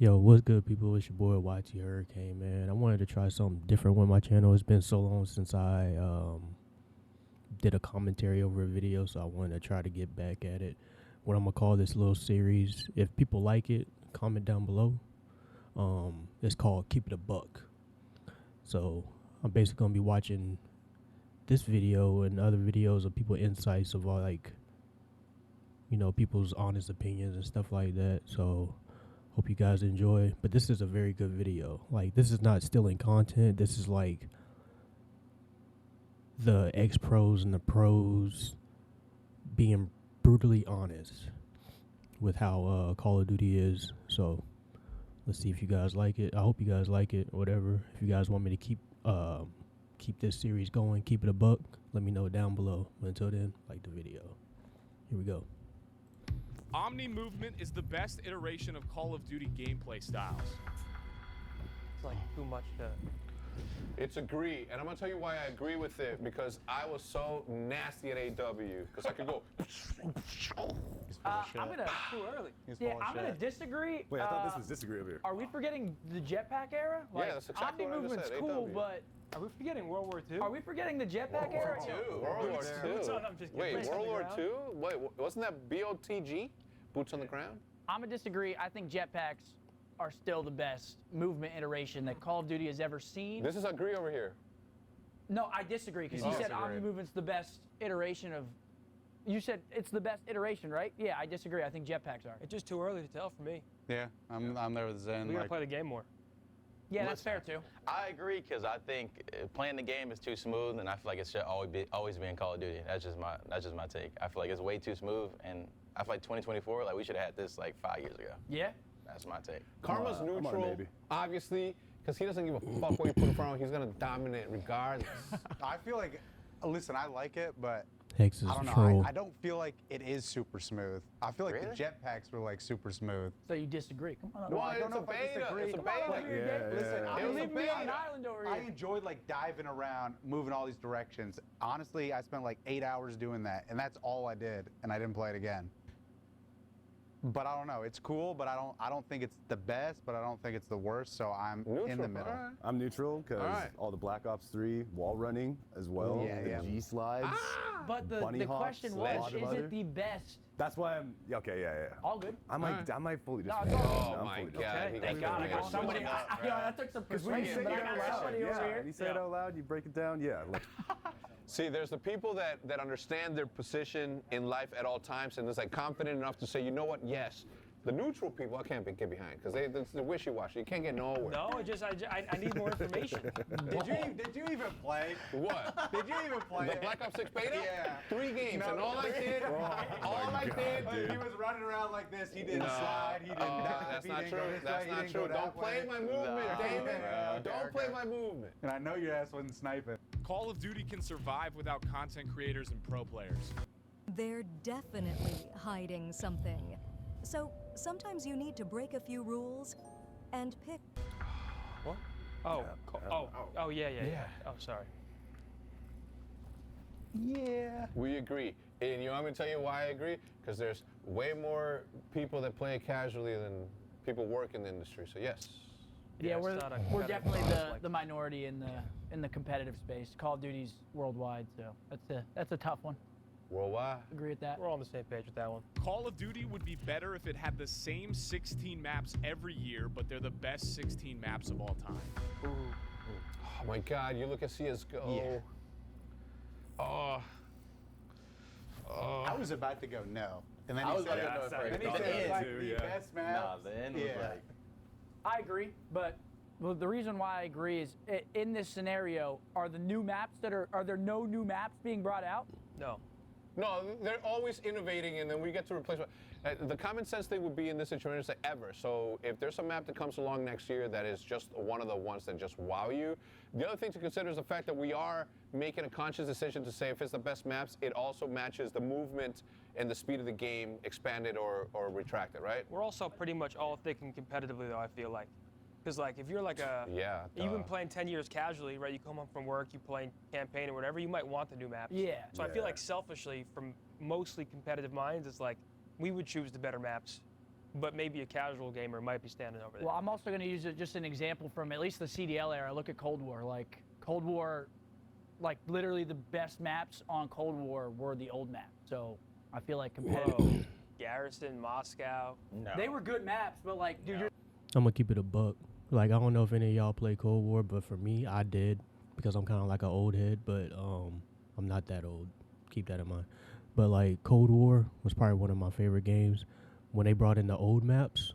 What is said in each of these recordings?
Yo, what's good, people? It's your boy YTHurricane, man. I wanted to try something different with my channel. It's been so long since I did a commentary over a video, so I wanted to try to get back at it. What I'm gonna call this little series, if people like it, comment down below. It's called Keep It a Buck. So I'm basically gonna be watching this video and other videos of people insights of all, like, people's honest opinions and stuff like that. So hope you guys enjoy. But this is a very good video. Like, this is not stealing content. This is like the ex-pros and the pros being brutally honest with how Call of Duty is. So let's see if you guys like it. I hope you guys like it. Whatever. If you guys want me to keep this series going, keep it a buck, let me know down below. But until then, like the video. Here we go. Omni movement is the best iteration of Call of Duty gameplay styles. It's like too much to... It's agree, and I'm gonna tell you why I agree with it, because I was so nasty at AW, because I could go. I'm gonna too early. I'm gonna disagree. Wait, I thought this was disagree over here. Are we forgetting the jetpack era? Like, Yeah, that's exactly Omni what I just movement's said, cool, AW. but Are we forgetting World War II? are we forgetting the jetpack era? World War II. Boots on, I'm just kidding. Wait, Boots on World the War ground? II? Wait, wasn't that BOTG? Boots on the ground? I'm gonna disagree. I think jetpacks are still the best movement iteration that Call of Duty has ever seen. This is agree over here. No, I disagree, because you said Omni movement's the best iteration of... You said it's the best iteration, right? Yeah, I disagree. I think jetpacks are. It's just too early to tell for me. Yeah, I'm there with Zen. We gotta play the game more. Yeah, that's fair, too. I agree, because I think playing the game is too smooth, and I feel like it should always be in Call of Duty. That's just my take. I feel like it's way too smooth, and I feel like 2024, like we should have had this like 5 years ago. Yeah? That's my take. Karma's I'm on neutral, maybe. obviously, because he doesn't give a fuck what you put in front of him. He's gonna dominate regardless. I feel like, listen, I like it, but Hex is I don't a know. troll. I don't feel like it is super smooth. I feel like Really? the jetpacks were like super smooth. So you disagree? Come on. No, I don't it's know a if I beta. disagree. It's a Come on over beta. here, Gabe. Listen, It You're was a leaving me on an beta. island over I here. enjoyed like diving around, moving all these directions. Honestly, I spent like 8 hours doing that, and that's all I did, and I didn't play it again. But I don't know. It's cool, but I don't think it's the best, but I don't think it's the worst. So I'm in Neutral, the middle. all right. I'm neutral because All right. all the Black Ops 3 wall running as well. Yeah, the yeah. G slides. But the Bunny hops, question a was, lot of is other- it the best? That's why I'm okay. Yeah. All good. I might Alright. I might fully No, disagree. it's all Oh I'm my fully God. disagree. he Thank got God I me. got somebody. that took some persuasion, but I got somebody over here. When you say it out loud, you break it down. Yeah. Look, See, there's the people that understand their position in life at all times and is like confident enough to say, you know what, yes. The neutral people, I can't get behind because they're wishy-washy. You can't get nowhere. No, I need more information. Did you even play? What? Did you even play The it? Black Ops 6 beta? Yeah. 3 games, No, and all I did, He was running around like this. He didn't slide. He didn't dive. that's he not didn't true. go this That's way, he not didn't true. go that Don't play way. my movement, Damon. Okay, Don't play okay. my movement. And I know your ass wasn't sniping. Call of Duty can survive without content creators and pro players. They're definitely hiding something. So sometimes you need to break a few rules and pick. What? Yeah. Oh, sorry. Yeah. We agree. And you want me to tell you why I agree? Because there's way more people that play it casually than people work in the industry. So yes. Yeah, it's we're not a we're competitive definitely conflict. the minority in the competitive space. Call of Duty's worldwide, so that's a tough one. Worldwide. Agree with that. We're all on the same page with that one. Call of Duty would be better if it had the same 16 maps every year, but they're the best 16 maps of all time. Oh my God, you look at CSGO. Yeah. Oh. I was about to go no. And then I he was said, about to go first. then he The said end, like too, the yeah. best map. Nah, the end was like. I agree, but the reason why I agree is in this scenario, are there no new maps being brought out? No. No, they're always innovating, and then we get to replace it. The common sense thing would be in this situation, say ever. So if there's a map that comes along next year that is just one of the ones that just wow you, the other thing to consider is the fact that we are making a conscious decision to say if it's the best maps, it also matches the movement and the speed of the game, expanded or retracted, right? We're also pretty much all thinking competitively, though, I feel like. Because, like, if you're like Yeah. you've been playing 10 years casually, right? You come home from work, you play campaign or whatever, you might want the new maps. Yeah. So I feel like selfishly, from mostly competitive minds, it's like we would choose the better maps but maybe a casual gamer might be standing over there. Well, I'm also going to use just an example from at least the CDL era. Look at Cold War. Like Cold War, like literally the best maps on Cold War were the old maps. So I feel like competitive. Garrison, Moscow. No. They were good maps, but like, dude, you're I'm gonna keep it a buck. Like, I don't know if any of y'all play Cold War, but for me, I did, because I'm kind of like an old head, but I'm not that old. Keep that in mind. But like Cold War was probably one of my favorite games. When they brought in the old maps,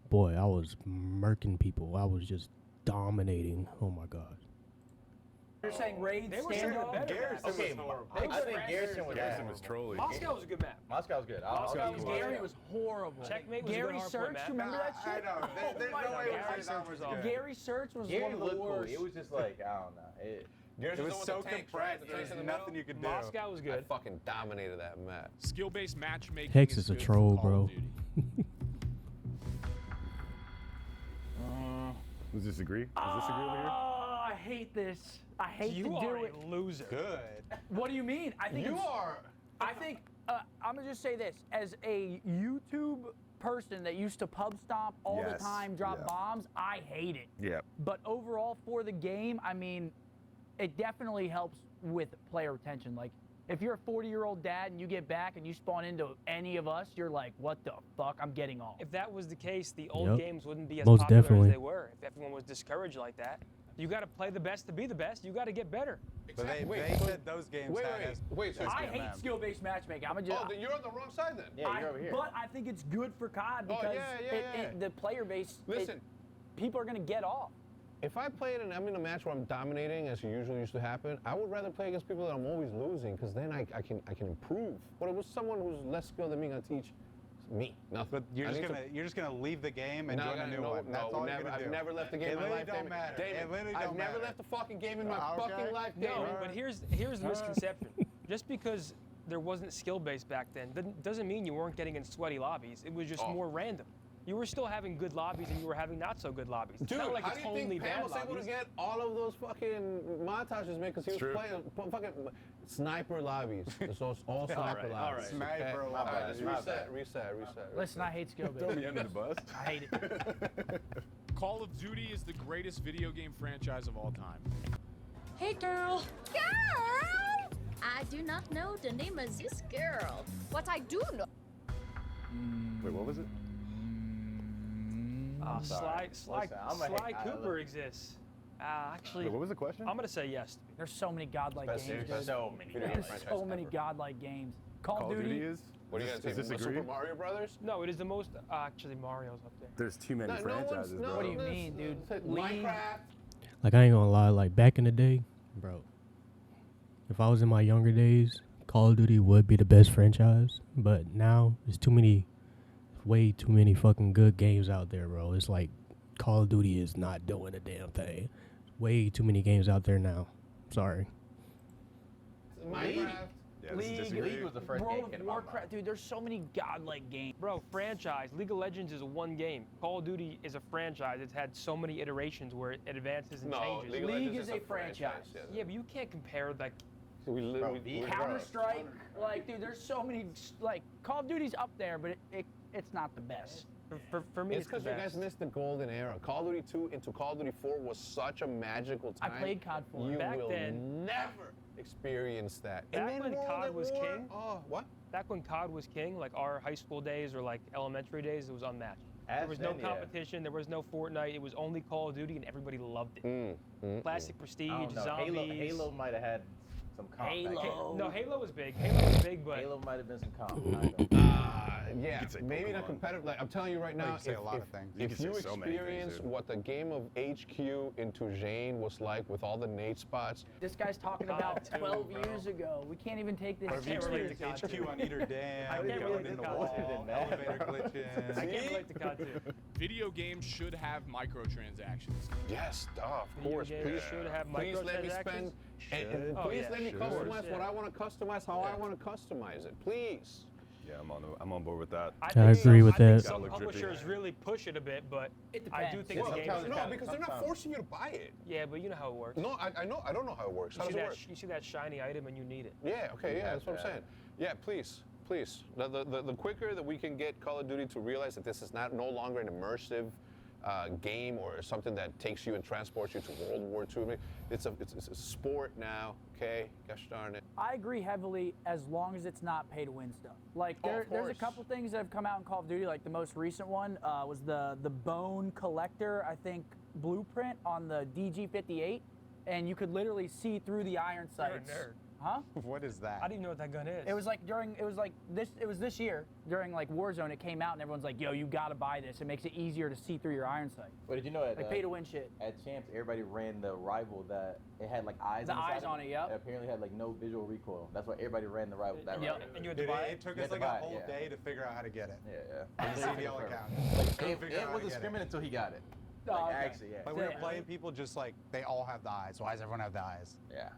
boy, I was murking people. I was just dominating. Oh my god. You're saying raid They were standoff? better Garrison maps. Okay, I think Garrison was Garrison was trolling. Moscow was a good map. Moscow's good. Moscow was Gary good. was horrible. Checkmate was a Gary good hardpoint Search, map. you remember that I shit? know. There's my no God. way Gary Gary Search was awful. Gary Search was Gary one of the looked cool. worst. It was just like, I don't know. It was so compressed. There's nothing you could do. Moscow was I good. fucking dominated that map. Skill-based matchmaking Hex is a good for troll, Call bro. of Duty. Let's disagree. Let's disagree over here. Oh, I hate this. I hate You to do are it. a loser. Good. What do you mean? I think You it's- are. I think I'm gonna just say this: as a YouTube person that used to pub stomp all the Yes, time, drop yeah. bombs, I hate it. Yeah. But overall, for the game, I mean, it definitely helps with player retention. Like, if you're a 40-year-old dad and you get back and you spawn into any of us, you're like, what the fuck? I'm getting off. If that was the case, the old Yep. games wouldn't be as Most popular definitely. as they were. If everyone was discouraged like that, you got to play the best to be the best. You got to get better. But they Wait, said those games had wait, so I good hate map. skill-based matchmaking. I'm just. Oh, then you're on the wrong side then. Yeah, you're over here. But I think it's good for COD Oh, because yeah. the player base, Listen. people are gonna get off. If I play it and I'm in a match where I'm dominating, as usually used to happen, I would rather play against people that I'm always losing, because then I can improve. But it was someone who's less skilled than me gonna teach me nothing. But you're I just need gonna to- you're just gonna leave the game and No, join a new one. That's all never, you're gonna do. I've never left the game It in my literally life. don't Damon. matter. Damon, It literally I've don't never matter. left the fucking game in my Okay. fucking life, No, Damon. but here's the misconception. Just because there wasn't skill-based back then doesn't mean you weren't getting in sweaty lobbies. It was just more random. You were still having good lobbies and you were having not so good lobbies. It's Dude, not like how it's do you only think Pam bad was able to lobbies. get all of those fucking montages made? Because he was True. playing fucking sniper lobbies. It's all sniper lobbies. all right. Sniper All right, lobbies. just reset. Listen, I hate skill-based. Throw me under the bus. I hate it. Call of Duty is the greatest video game franchise of all time. Hey, girl. Girl! I do not know the name of this girl. What I do know. Wait, what was it? Sly Listen, I'm a Sly hate- Cooper exists. Actually, Wait, what was the question? I'm gonna say yes. There's so many godlike Best games. series, Dude. so many. Video game There's franchise so many ever. godlike games. Call Call of of Duty. Duty is? What are you gonna Is this say? agree? Super Mario Brothers? No, it is the most. Actually, Mario's up there. There's too many franchises, bro. What do you mean, dude? League. Minecraft. Like, I ain't gonna lie, like back in the day, bro, if I was in my younger days, Call of Duty would be the best franchise. But now there's way too many fucking good games out there, bro. It's like Call of Duty is not doing a damn thing. Way too many games out there now. Sorry. Minecraft. Yeah, this is League, disagree. League was the first World game of came to my Warcraft, mind. dude. There's so many godlike games. Bro, franchise. League of Legends is one game. Call of Duty is a franchise. It's had so many iterations where it advances and No, changes. League of League Legends is a franchise. Yeah, but you can't compare like. We Bro, literally. Counter Strike, like, dude. There's so many. Like, Call of Duty's up there, but it's not the best. For me, It's it's the because you guys best. missed the golden era. Call of Duty 2 into Call of Duty 4 was such a magical I time. played COD 4. You Back will then- never experience that. Back when World COD at was War, king? Oh, what? Back when COD was king, like our high school days or like elementary days, it was unmatched. There was no Then, yeah. competition. There was no Fortnite. It was only Call of Duty, and everybody loved it. Classic Prestige, I don't know. zombies. Halo might have had some comp. back then. No, Halo was big. Halo was big, but Halo might have been some comp. I don't know. Yeah, could say maybe not Pokemon. competitive. Like I'm telling you right Well, now, you could say a lot of things. You If could you say so many things, experience dude. what the game of HQ into Jane was like with all the nade spots, This guy's talking COD about 2, 12 bro. years ago. We can't even take this Or if you can't relate to experience COD HQ on Eater Dam, I can't going relate in to the COD wall, 2. elevator I glitches. can't relate to COD 2. Video games should have microtransactions. yes, of Video course, games please. should have Please let me microtransactions. spend, and Oh, please yeah, let me should. customize what Yeah. I want to customize, how I want to customize it. Please. Yeah, I'm on board with that. I I think agree some- with I think that. some Gotta look drippy. publishers really push it a bit, but It I do depends. think Well, the games. no, because they're not sometimes. forcing you to buy it. Yeah, but you know how it works. No, I know. I don't know how it works. You How see does it that work? you see that shiny item and you need it. Yeah. Okay. Yeah. Yeah, That's what I'm yeah. saying. Yeah. Please. please. The quicker that we can get Call of Duty to realize that this is no longer an immersive game or something that takes you and transports you to World War II. I mean, it's a sport now, okay? Gosh darn it. I agree heavily as long as it's not pay to win stuff. Like there's a course. couple things that have come out in Call of Duty. Like the most recent one was the bone collector, I think, blueprint on the DG58, and you could literally see through the iron You're a sights. nerd. Huh? What is that? I don't even know what that gun is. It was this year during like Warzone. It came out and everyone's like, "Yo, you gotta buy this. It makes it easier to see through your iron sight." But did you know Like pay to win shit. at Champs, everybody ran the rival that it had like eyes. The inside eyes on it, yep. It apparently had like no visual recoil. That's why everybody ran the rival. That Yep. rival. And you had to Dude, buy it it? took You us had like to a buy it, whole yeah. day to figure out how to get it. Yeah. On the CDL account. It, figure out it how was to a get scrimmage until he got it. Oh, Like, okay. actually, yeah. Like we were Yeah. playing people just like they all have the eyes. Why does everyone have the eyes? Yeah.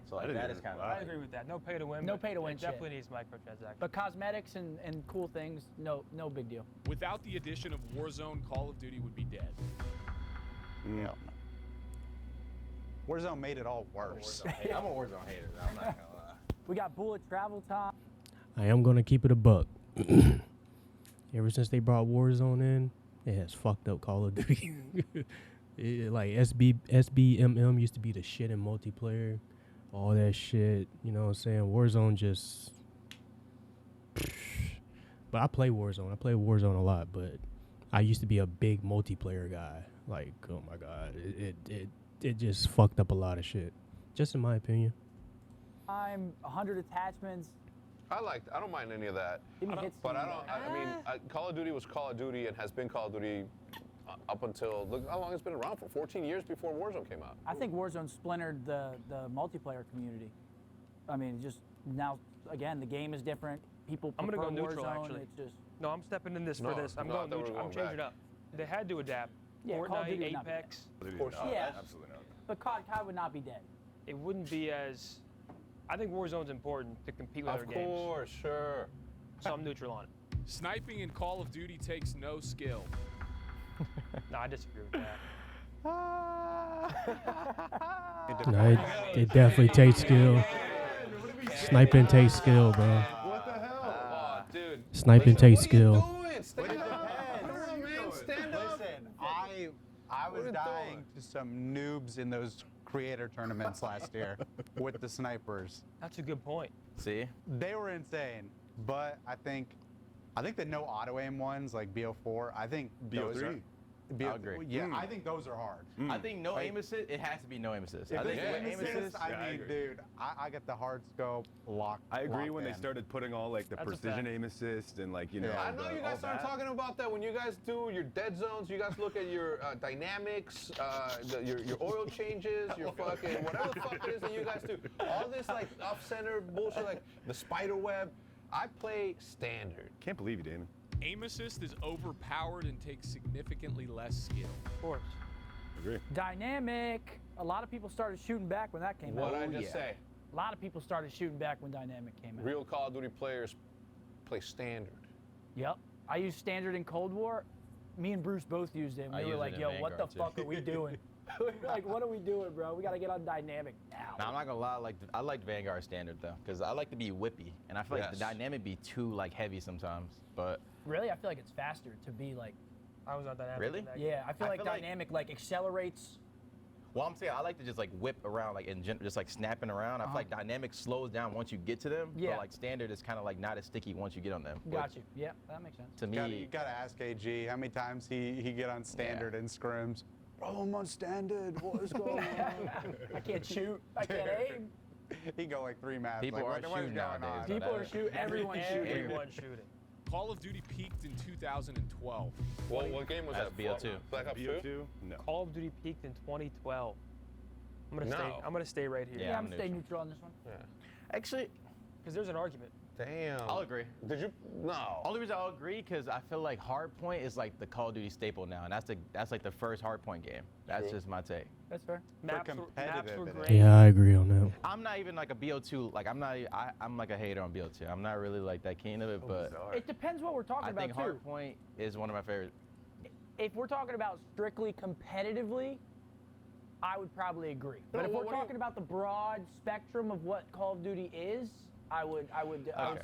So I like, didn't that even- is kind of. wow. I agree with that. No pay to win. No but pay to win it shit. definitely needs microtransactions. But cosmetics and cool things, no big deal. Without the addition of Warzone, Call of Duty would be dead. Yeah. Warzone made it all worse. I'm a Warzone hater. I'm not gonna lie. We got bullet travel time. I am gonna keep it a buck. Ever since they brought Warzone in, it has fucked up Call of Duty. Like SBMM used to be the shit in multiplayer, all that shit. You know what I'm saying? Warzone just. But I play Warzone. I play Warzone a lot, but I used to be a big multiplayer guy. Like, oh my god, it just fucked up a lot of shit. Just in my opinion. I'm 100 attachments. I don't mind any of that. Give me hits. But I mean, Call of Duty was Call of Duty and has been Call of Duty up until, look how long it's been around for, 14 years before Warzone came out. I think Warzone splintered the multiplayer community. I mean, just now, again, the game is different. People I'm prefer gonna go neutral, Warzone. actually. It's just, No, I'm stepping in this No, for this. I'm no, I going thought we were neutral. I'm going changing it back. up. They had to adapt. Yeah, Call of Duty Fortnite, would not be Apex. Yeah. Absolutely not. but COD would not be dead. It wouldn't be as. I think Warzone's important to compete with other Of games. course, sure. So I'm neutral on it. Sniping in Call of Duty takes no skill. No, I disagree with that. No, it definitely takes skill. Sniping takes skill, bro. What the hell? Oh, dude. Sniping takes skill. What are you doing? Stand up. Come on, man. Stand up. Listen, I was are you dying doing? to some noobs in those creator tournaments last year with the snipers. That's a good point. See? They were insane, but I think the no auto aim ones like BO4. I think those are. BO3. I'll agree. Yeah, I think those are hard. I think no aim assist. It has to be no aim assist. I If think it's with aim assist, Yeah, I I mean, agree. dude, I get the hard scope locked. I agree locked when they in. started putting all like the That's a precision fact. aim assist and like, you know. Yeah. I know you guys started talking about that when you guys do your dead zones. You guys look at your dynamics, your oil changes, your fucking whatever the fuck it is that you guys do. All this like off-center bullshit, like the spider web. I play standard. Can't believe you, Damon. Aim assist is overpowered and takes significantly less skill. Of course. Agree. Dynamic. A lot of people started shooting back when that came What out. I just say. A lot of people started shooting back when Dynamic came out. Real Call of Duty players play standard. Yep. I used standard in Cold War. Me and Bruce both used it. And I we were use it like, in yo, what the Vanguard, too. fuck are we doing? We were like, what are we doing, bro? We got to get on Dynamic now. Now I'm not gonna lie, I like Vanguard standard though, because I like to be whippy, and I feel like the Yes. dynamic be too like heavy sometimes. But Really? I feel like it's faster to be like, I was on Dynamic. Really? in that yeah, I feel I like feel like- Dynamic like accelerates. well, I'm saying I like to just like whip around, like just like snapping around. I feel like dynamic slows down once you get to them. Yeah. But like standard is kind of like not as sticky once you get on them. Got you. Yeah, that makes sense. To You me, gotta ask AG how many times he get on standard and scrims. Bro, I'm on standard. What is going on? I can't shoot. I can't aim. He go like 3 maps. People like, are what is shooting going nowadays, on? though. People are shooting. Everyone's shooting. Everyone's shooting. Call of Duty peaked in 2012. What game was That's that? BO2. Black Ops 2? BO2? No. Call of Duty peaked in 2012. I'm gonna No. stay. I'm gonna stay right here. Yeah, Yeah, I'm I'm staying neutral on this one. actually, Because there's an argument. Damn. I'll agree. Did you? No. Only reason I'll agree because I feel like Hardpoint is like the Call of Duty staple now, and that's like the first Hardpoint game. That's just my take. That's fair. Maps were competitive it is. great. Yeah, I agree on that. I'm not even like a BO2. Like I'm not. I'm like a hater on BO2. I'm not really like that keen of it, but It depends what we're talking I about think too. Hardpoint is one of my favorite. If we're talking about strictly competitively, I would probably agree. But No, if what we're do you- talking about the broad spectrum of what Call of Duty is, I would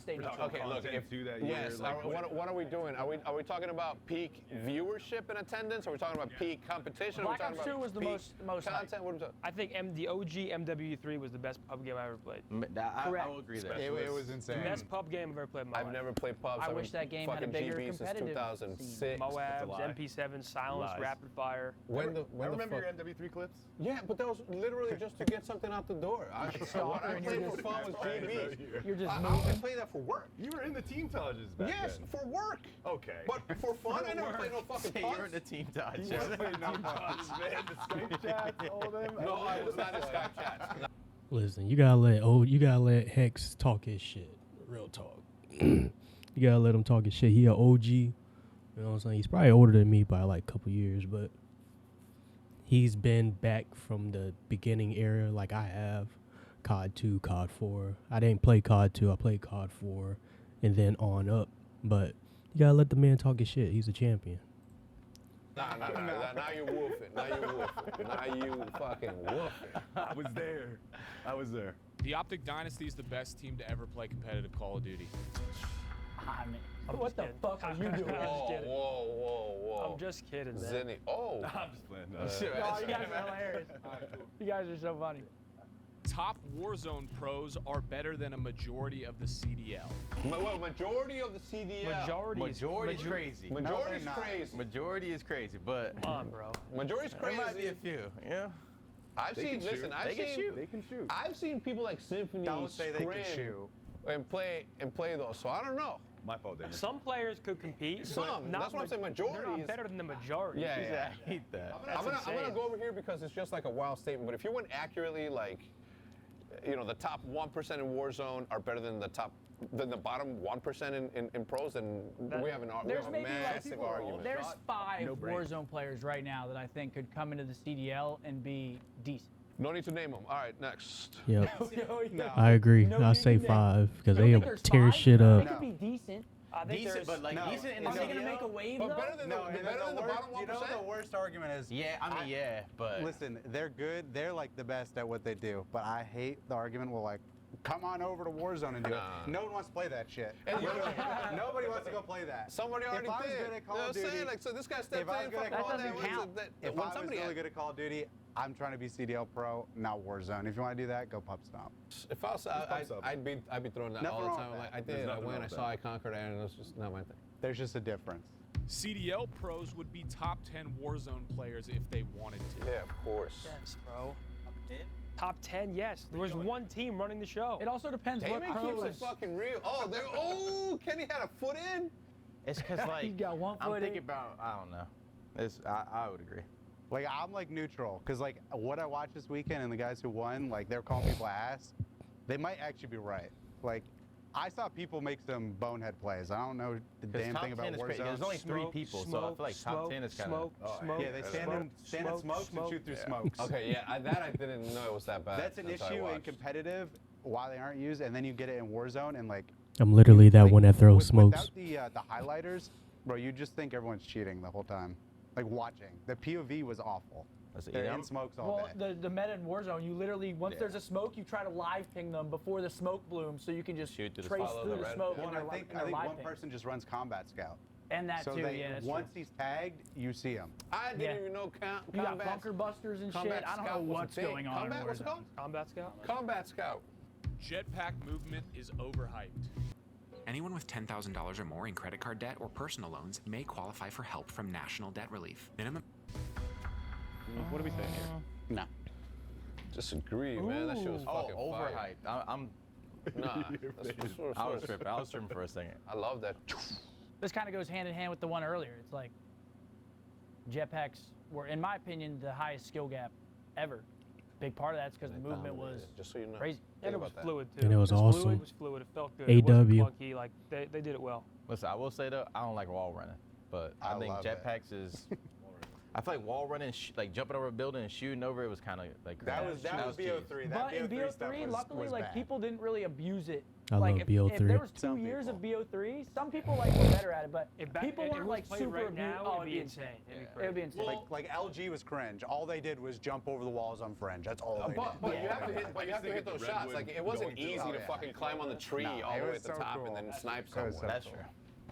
stay neutral. Okay, look, if do that year, yes, like, what are we doing? Are we talking about peak viewership and attendance? Are we talking about peak competition? Black are we Ops talking 2 was the peak most hype. content. What are we talking? I think the OG MW3 was the best pub game I ever played. I Correct. will agree there. It was insane. Best pub game I've ever played in my I've life. never played pubs. I I've wish been that game had a fucking bigger GB since competitive 2006. Moabs, lie. MP7, Silence, Lies. Rapid Fire. When the remember fuck? your MW3 clips? Yeah, but that was literally just to get something out the door. What I and played you're for just- fun was GB. You're just I moving. played that for work. You were in the team Tages back Yes, then. for work. Okay. But for fun, I never played no fucking Hey, you're pubs. in the team dodge. You weren't playing no Tages, man. The Skype chats, all of them. No, I was not in Skype chats. Listen, you gotta let Hex talk his shit. Real talk. You gotta let him talk his shit. He a OG. You know what I'm saying? He's probably older than me by like a couple years, but he's been back from the beginning era like I have. COD 2, COD 4. I didn't play COD 2. I played COD 4 and then on up. But you gotta let the man talk his shit. He's a champion. Nah. Now you're woofing. Now you're woofing. Now you fucking woofing. I was there. I was there. The Optic Dynasty is the best team to ever play competitive Call of Duty. I mean, I'm what just the kidding. fuck are you doing? Whoa. I'm just kidding, man. Zinni. Oh. I'm just playing. No. Oh, you guys are hilarious. You guys are so funny. Top Warzone pros are better than a majority of the CDL. Well, majority of the CDL. Majority is crazy. Majority is not. crazy. Majority is crazy, but Come on, bro. Majority is there crazy. might be a few. Yeah. I've They seen. can Listen, shoot. I've They can seen. shoot. They can shoot. I've seen people like Symphony Don't say they can scrim shoot. and play those. So I don't know. My fault, Daniel. Some players could compete. Some. But not That's what I'm saying. They're Majority not is. better than the majority. Yeah. I hate that. I'm gonna insane. go over here because it's just like a wild statement. But if you went accurately, like, you know, the top 1% in Warzone are better than the bottom 1% in pros, then we have There's a maybe massive argument. There's 5 No brainer. Warzone players right now that I think could come into the CDL and be decent. No need to name them. All right, next. Yep. No. I agree. No, I'll you say can name- 5 because You don't they think there's tear 5? shit They up. could be decent. I think Decent, there's but like No. decent in the Are they gonna CDL? make a wave But though? better than No, the and better than the bottom 1%. you know the worst argument is. Yeah, I mean, yeah, but Listen, they're good. They're like the best at what they do. But I hate the argument. Well, like, come on over to Warzone and do Nah. it. No one wants to play that shit. And you- Nobody wants to go play that. Somebody already if I was did. good at Call You know of what I'm saying? Duty, Like, so this guy if stepped I was in. good at fucking Call of all Duty- that. count. if When I was somebody really good at Call of Duty, I'm trying to be CDL pro, not Warzone. If you want to do that, go pub stomp. If I was, I'd be throwing that Nothing all the wrong time. with Like, that. I did. There's I nothing went. wrong I with saw. I conquered, and it's just not my thing. There's just a difference. CDL pros would be top 10 Warzone players if they wanted to. Yeah, of course. Yes, bro. Top 10, yes. There was one team running the show. It also depends what Damon keeps it pros. fucking real. Oh, Kenny had a foot in. it's because like He got one I'm foot thinking in. about. I don't know. I would agree. Like, I'm like neutral, because like what I watched this weekend and the guys who won, like they're calling people ass. They might actually be right. Like, I saw people make some bonehead plays. I don't know the 'Cause damn top thing about 10 is crazy. Warzone. There's only 3 people, so I feel like top 10 is kind of. Yeah, they stand in smokes and shoot through smokes. Okay, yeah, I didn't know it was that bad. That's an until I issue in watched. competitive, why they aren't used, and then you get it in Warzone, and like I'm literally that like, one that throws smokes. Without the highlighters, bro, you just think everyone's cheating the whole time. Like watching. The POV was awful. Let's They're eat in 'em. smokes all Well, day. the meta in Warzone, you literally once Yeah. there's a smoke, you try to live ping them before the smoke blooms, so you can just Shoot through the trace smoke. through Follow the the smoke red- and Well, their, I think live one ping. person just runs Combat Scout. And that So too, they, yeah. That's once true. he's tagged, you see him. I didn't Yeah. even know You got combat. bunker busters and Combat shit. I don't know Scout was a what's thing. going on Combat, in what's it Warzone. called? Combat Scout? Combat Scout. Jetpack movement is overhyped. Anyone with $10,000 or more in credit card debt or personal loans may qualify for help from National Debt Relief. Minimum. What are we saying here? No. Disagree, man. That shit was Oh, fucking fire. overhyped. I'm. Nah, that's what I was tripping. I was tripping for a second. I love that. This kind of goes hand in hand with the one earlier. It's like jetpacks were, in my opinion, the highest skill gap ever. Big part of that's because the movement was Just so you know. crazy. And it Think was about that. fluid, too. And it was Fluid, awesome. It was fluid. It felt good. It wasn't AW. clunky. Like, they did it well. Listen, I will say though, I don't like wall running, but I I think love it. jetpacks is. I feel like wall running, like jumping over a building and shooting over it was kind of like. That was cheap. BO3. That But in BO3 stuff BO3, was, luckily, was like bad. people didn't really abuse it I like love if BO3. there was 2 years of BO3, some people like were better at it, but people it weren't was like played super right abused. now, Oh, it'd be insane. It would be insane. Like LG was cringe. All they did was jump over the walls on fringe. That's all they did. But you have to hit. But you have to hit those shots. Like it wasn't easy to fucking climb on the tree all the way at the top and then snipe someone. That's true.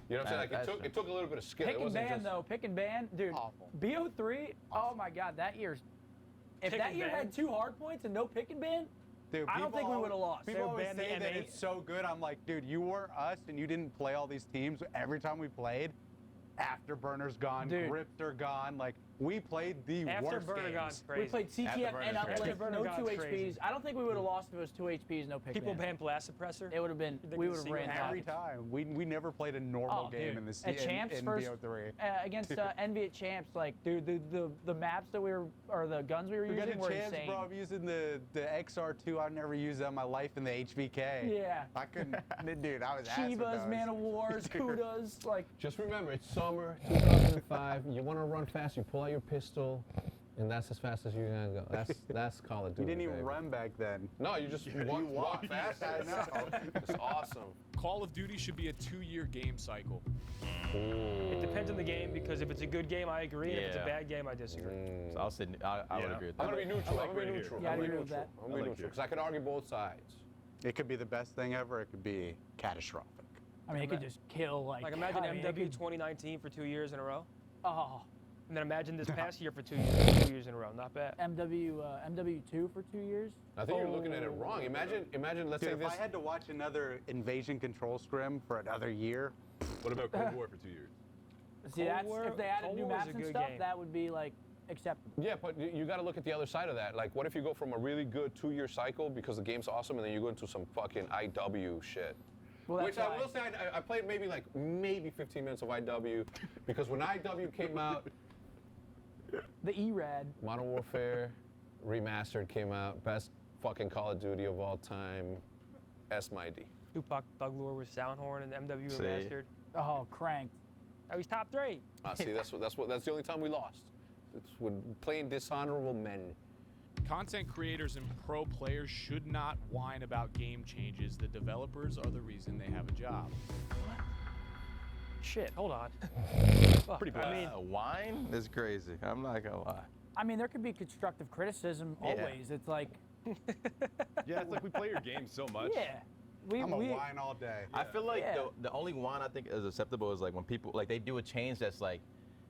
You know what I'm saying? Like it took a little bit of skill. Pick It and wasn't ban just though, pick and ban, dude. Awful. BO3. Oh my God, that year's. If Pick that and year ban? had 2 hard points and no pick and ban, Dude, I don't think we would have lost. People always ban the say that M8. it's so good. I'm like, dude, you were us and you didn't play all these teams. Every time we played, Afterburner's gone, Dude. Grips are gone. Like, we played the worst Afterburner games. gone crazy. we played CTF and Afterburner's uplift, crazy. no Afterburner 2 got HPs. crazy. I don't think we would have lost if it was 2 HPs, no pick People ban. ban blast suppressor. It would have been. They We can would have see ran what that. Every time. We never played a normal game dude. in this At Champs in first, BO3. Against Envy at Champs, like, dude, the maps that we were, or the guns we were We got using a were chance, insane. bro. I'm using the XR2. I've never used that in my life in the HVK. Yeah. I couldn't. Dude, I was ass with Chivas, those. Man of Wars, Kudas, like. Just remember, it's summer 2005. You want to run fast, you pull out your pistol, and that's as fast as you're gonna go. That's Call of You Duty. didn't even baby. run back then. No, you just walk fast. I know. It's awesome. Call of Duty should be a 2-year game cycle. It depends on the game because if it's a good game, I agree. And if it's a Yeah. bad game, I disagree. So I would agree with I'm that. gonna be neutral. I'm gonna be neutral. Yeah, I I'm gonna be agree with neutral. that. I'm gonna be neutral because I can argue both sides. It could be the best thing ever. It could be catastrophic. I mean, it could just kill, like. Like imagine I mean, it MW could- 2019 for 2 years in a row, Oh, and then imagine this past year for 2 years in a row. Not bad. MW2 for 2 years. I think you're looking at it wrong. Imagine. Let's Dude, say if this. I had to watch another invasion control scrim for another year, What about Cold War for 2 years? See, that's War- if they added Cold new War is maps a and good stuff, game. that would be like acceptable. Yeah, but you got to look at the other side of that. Like, what if you go from a really good 2-year cycle because the game's awesome, and then you go into some fucking IW shit? Well, that's Which I why- will say, I played maybe 15 minutes of IW because when IW came out, The ERAD. Modern Warfare Remastered came out, best fucking Call of Duty of all time, S-my-D. Tupac Thug Lore with Soundhorn and MW See. Remastered. Oh, cranked. Oh, he's top 3. See, that's the only time we lost. It's when playing dishonorable men. Content creators and pro players should not whine about game changes. The developers are the reason they have a job. Shit, hold on. Fuck, Pretty I mean, Wine is crazy. I'm not gonna lie. I mean, there could be constructive criticism Yeah. always. It's like, Yeah, it's like we play your game so much. yeah, we I'm a wine all day. I feel like Yeah. the only one I think is acceptable is like when people like they do a change that's like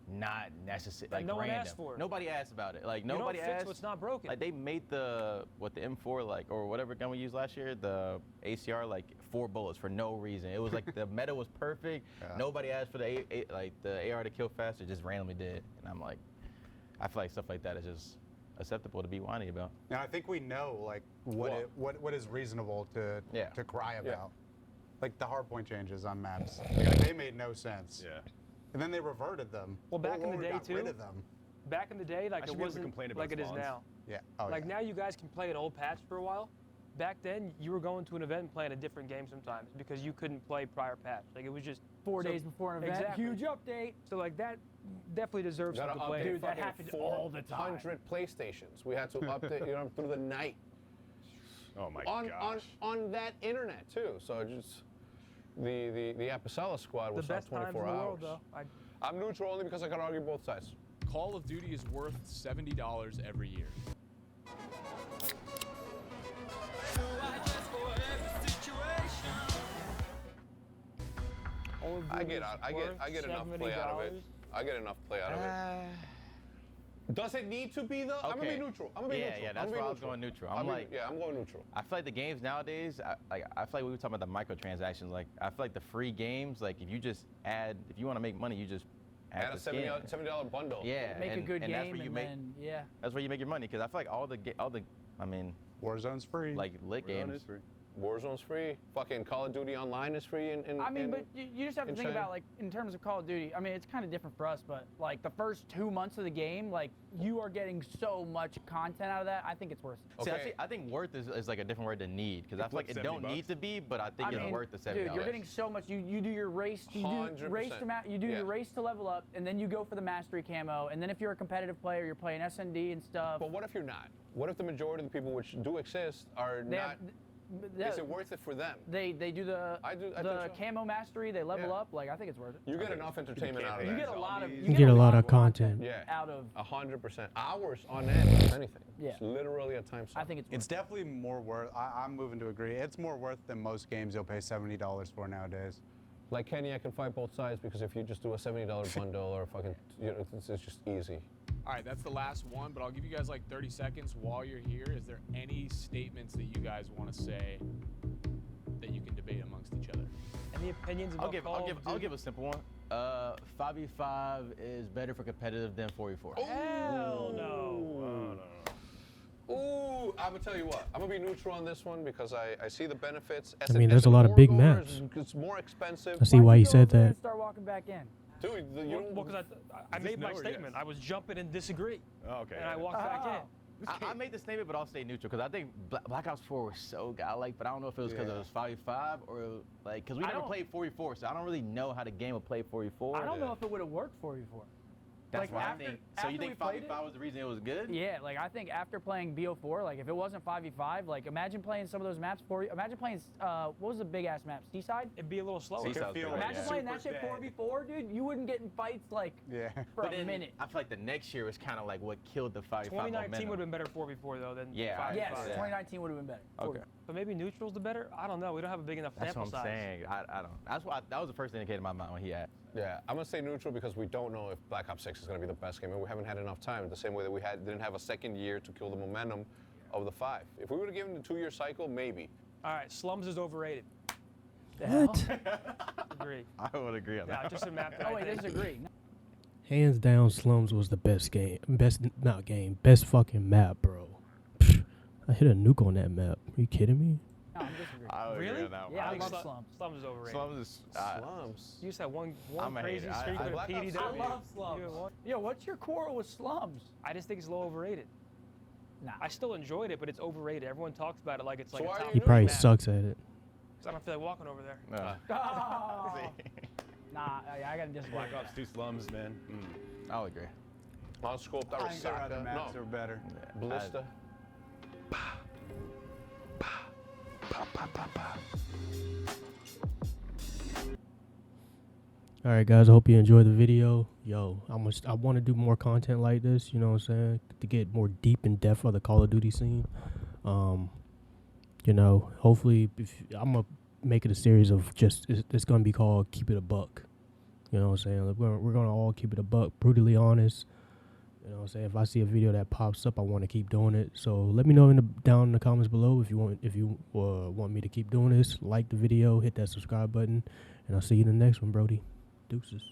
not necessary, That like no one random. asked for. Nobody asked about it. Like you don't nobody fix asked. what's not broken. Like they made the M4 like or whatever gun we used last year, the ACR like 4 bullets for no reason. It was like the meta was perfect. Yeah. Nobody asked for the AR to kill faster, just randomly did. And I'm like, I feel like stuff like that is just acceptable to be whiny about. And I think we know like what is reasonable to cry about. Like the hardpoint changes on maps. Like, they made no sense. Yeah. And then they reverted them. Well, back in the Or day, got too, rid of them. Back in the day, like I it should be able to wasn't complain about like it is spawns. now. Yeah. Oh, Like yeah. now you guys can play an old patch for a while. Back then, you were going to an event and playing a different game sometimes because you couldn't play prior patch. Like it was just 4 so- days before an event, Exactly. huge update. So like that definitely deserves some Gotta complaint. update Dude, that fucking happened all the time. 400 PlayStations. We had to update through the night Oh my on gosh. that internet too. So just the Apicella squad The was up best times in 24 the hours. world, though. I'm neutral only because I can argue both sides. Call of Duty is worth $70 every year. I get enough play out of it. I get enough play out of it. Does it need to be though? I'm gonna be neutral. I'm gonna be neutral. Yeah, that's why I was going neutral. I'm going neutral. I feel like the games nowadays, I feel like we were talking about the microtransactions. Like I feel like the free games, like if you want to make money, you just add Add a the skin. $70 bundle. Yeah, Make a good and that's game where you and make, then, yeah. That's where you make your money. Because I feel like all the, I mean, Warzone's free. like lit games. is free. Warzone's free. Fucking Call of Duty Online is free. I mean, but you just have to in think China. about, like, in terms of Call of Duty, I mean, it's kind of different for us, but, like, the first 2 months of the game, like, you are getting so much content out of that, I think it's worth it. See, I think worth is like a different word than need. Because I feel like it don't need to be, but I think it's worth the $70. Dude, you're getting so much. You do your race, you do race 100%. to you do Yeah. your race to level up, and then you go for the mastery camo, and then if you're a competitive player, you're playing SND and stuff. But what if you're not? What if the majority of the people which do exist are They not? have, Is it worth it for them? They do the I think the so. camo mastery. They level Yeah. up. Like I think it's worth it. You get enough entertainment out of You that. get a lot of You get a lot of content. Yeah. out of. 100%. Hours on end, if anything. Yeah. It's literally a time suck. I think it's. It's definitely more worth. I'm moving to agree. It's more worth than most games you'll pay $70 for nowadays. Like Kenny, I can fight both sides because if you just do a $70 bundle or fucking, it's just easy. All right, that's the last one, but I'll give you guys like 30 seconds while you're here. Is there any statements that you guys want to say that you can debate amongst each other? Any opinions about I'll give a simple one. 5v5 is better for competitive than 4v4. Hell no. Ooh, I'm gonna tell you what. I'm gonna be neutral on this one because I see the benefits. I mean, there's a lot of big maps. It's more expensive. I see why you said that. Start walking back in. Dude, you don't. Well, because I made my statement. I was jumping and disagree. Oh, okay. And I walked back in. I made the statement, but I'll stay neutral because I think Black Ops 4 was so godlike, but I don't know if it was because it was 5v5 or like because we never played 4v4, so I don't really know how the game would play 4v4. I don't know if it would have worked for you for. That's like what after, I think. So you think 5v5 was the reason it was good? Yeah, like I think after playing BO4, like if it wasn't 5v5, like imagine playing some of those maps for you. Imagine playing, what was the big ass map? Seaside? It'd be a little slower. Imagine playing that shit 4v4, dude. You wouldn't get in fights like for a minute. I feel like the next year was kind of like what killed the 5v5 2019 would have been better 4v4 though than 5v5. Yes, 2019 would have been better. Okay. But maybe neutral's the better? I don't know. We don't have a big enough That's sample what I'm size. saying. I don't. That's why that was the first thing that came to my mind when he asked. Yeah, I'm gonna say neutral because we don't know if Black Ops 6 is gonna be the best game, and we haven't had enough time. The same way that we didn't have a second year to kill the momentum of the 5. If we would have given the 2-year cycle, maybe. All right, Slums is overrated. What? Agree. I would agree on that. Yeah, just a map. Oh wait, disagree. Hands down, Slums was the best game. Best fucking map, bro. Psh, I hit a nuke on that map. Are you kidding me? No, I'm disagreeing. I would Really? agree on that one. Yeah, I think love Slums. Slums is overrated. Slums is Slums. You just had one I'm a crazy hater. streak I with a Black Ops PDW. I love Slums. Yo, what's your quarrel with Slums? I just think it's low overrated. Nah. I still enjoyed it, but it's overrated. Everyone talks about it like it's like So a why are top you He three probably map. sucks at it. 'Cause I don't feel like walking over there. No. Oh. Nah, I gotta disagree. Black Ops 2 Slums, man. I'll agree. On scope, that I was think there are other maps that are better. Ballista. All right, guys. I hope you enjoyed the video. Yo, I want to do more content like this. You know what I'm saying? To get more deep in depth of the Call of Duty scene. You know, hopefully, I'm gonna make it a series of just it's gonna be called Keep It a Buck. You know what I'm saying? Like we're gonna all keep it a buck, brutally honest. You know what I'm saying? If I see a video that pops up, I want to keep doing it. So let me know down in the comments below if you want me to keep doing this. Like the video, hit that subscribe button, and I'll see you in the next one, Brody. Deuces.